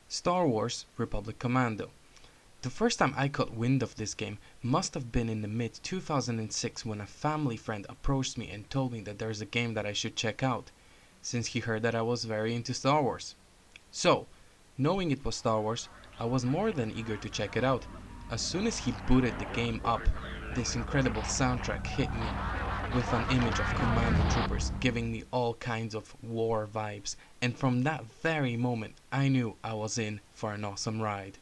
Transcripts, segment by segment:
Star Wars Republic Commando. The first time I caught wind of this game must have been in the mid 2006 when a family friend approached me and told me that there's a game that I should check out, since he heard that I was very into Star Wars. So, knowing it was Star Wars, I was more than eager to check it out. As soon as he booted the game up, this incredible soundtrack hit me with an image of Commando troopers giving me all kinds of war vibes, and from that very moment I knew I was in for an awesome ride.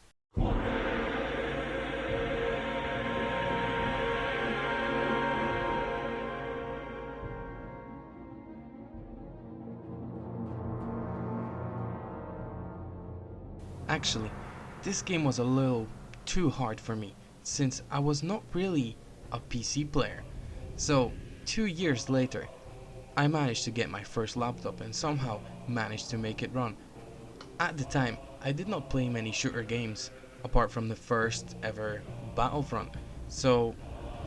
Actually, this game was a little too hard for me since I was not really a PC player. So, 2 years later, I managed to get my first laptop and somehow managed to make it run. At the time, I did not play many shooter games apart from the first ever Battlefront. So,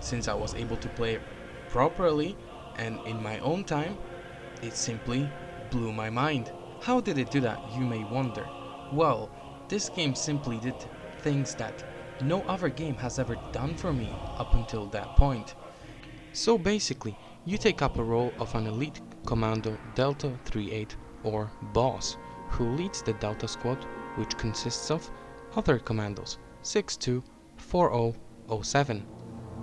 since I was able to play it properly and in my own time, it simply blew my mind. How did it do that, you may wonder? Well, this game simply did things that no other game has ever done for me up until that point. So basically, you take up a role of an elite Commando Delta 38 or boss who leads the Delta Squad, which consists of other commandos 624007.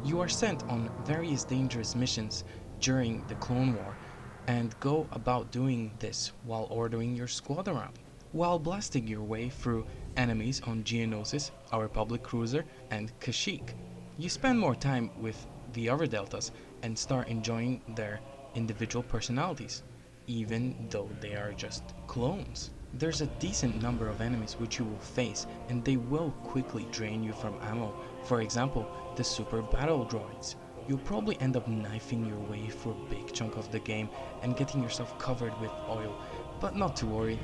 You are sent on various dangerous missions during the Clone War and go about doing this while ordering your squad around, while blasting your way through enemies on Geonosis, our public cruiser, and Kashyyyk. You spend more time with the other Deltas and start enjoying their individual personalities, even though they are just clones. There's a decent number of enemies which you will face, and they will quickly drain you from ammo. For example, the super battle droids. You'll probably end up knifing your way through a big chunk of the game and getting yourself covered with oil, but not to worry,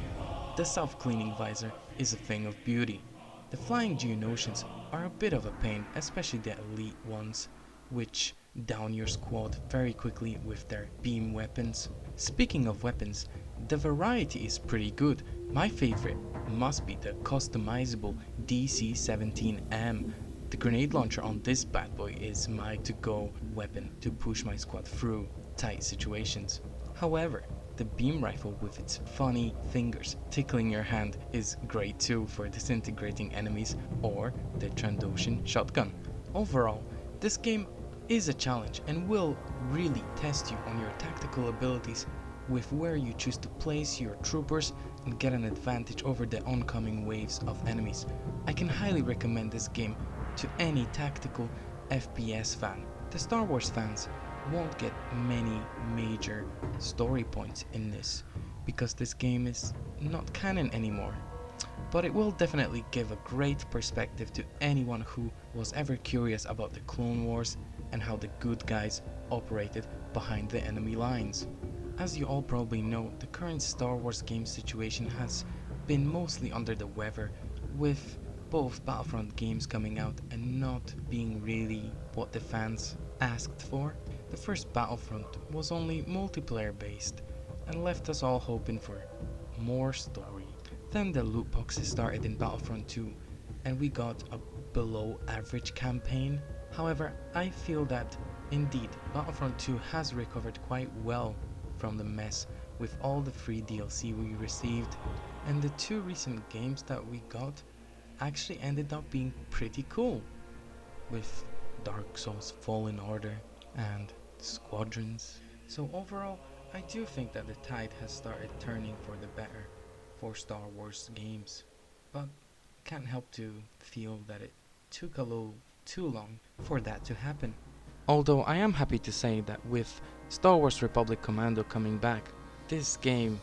the self-cleaning visor is a thing of beauty. The flying Geonosians are a bit of a pain, especially the elite ones, which down your squad very quickly with their beam weapons. Speaking of weapons, the variety is pretty good. My favorite must be the customizable DC-17M. The grenade launcher on this bad boy is my to-go weapon to push my squad through tight situations. However, the beam rifle with its funny fingers tickling your hand is great too for disintegrating enemies, or the Trandoshan shotgun. Overall, this game is a challenge and will really test you on your tactical abilities with where you choose to place your troopers and get an advantage over the oncoming waves of enemies. I can highly recommend this game to any tactical FPS fan. The Star Wars fans won't get many major story points in this because this game is not canon anymore, but it will definitely give a great perspective to anyone who was ever curious about the Clone Wars and how the good guys operated behind the enemy lines. As you all probably know, the current Star Wars game situation has been mostly under the weather, with both Battlefront games coming out and not being really what the fans asked for. The first Battlefront was only multiplayer based and left us all hoping for more story. Then the loot boxes started in Battlefront 2 and we got a below average campaign. However, I feel that indeed Battlefront 2 has recovered quite well from the mess with all the free DLC we received, and the two recent games that we got actually ended up being pretty cool, with Dark Souls Fallen Order and Squadrons. So overall, I do think that the tide has started turning for the better for Star Wars games, but can't help to feel that it took a little too long for that to happen. Although I am happy to say that with Star Wars Republic Commando coming back, this game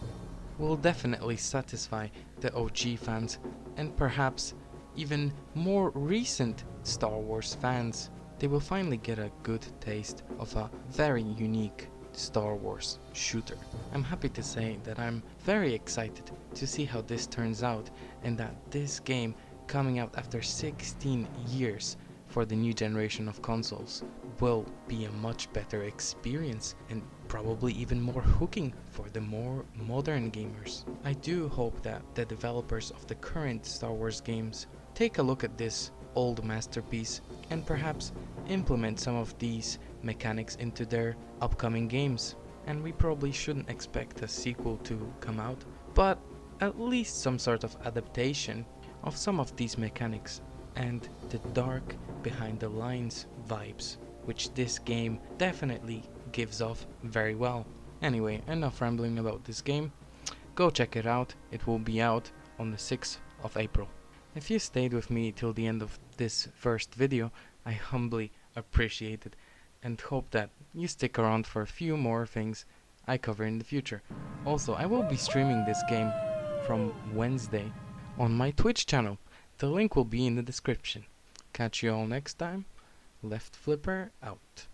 will definitely satisfy the OG fans and perhaps even more recent Star Wars fans. They will finally get a good taste of a very unique Star Wars shooter. I'm happy to say that I'm very excited to see how this turns out, and that this game, coming out after 16 years for the new generation of consoles, will be a much better experience and probably even more hooking for the more modern gamers. I do hope that the developers of the current Star Wars games take a look at this old masterpiece and perhaps implement some of these mechanics into their upcoming games. And we probably shouldn't expect a sequel to come out, but at least some sort of adaptation of some of these mechanics and the dark behind the lines vibes, which this game definitely gives off very well. Anyway, enough rambling about this game. Go check it out. It will be out on the 6th of April. If you stayed with me till the end of this first video, I humbly appreciate it and hope that you stick around for a few more things I cover in the future. Also, I will be streaming this game from Wednesday on my Twitch channel. The link will be in the description. Catch you all next time. LeftFlipper out.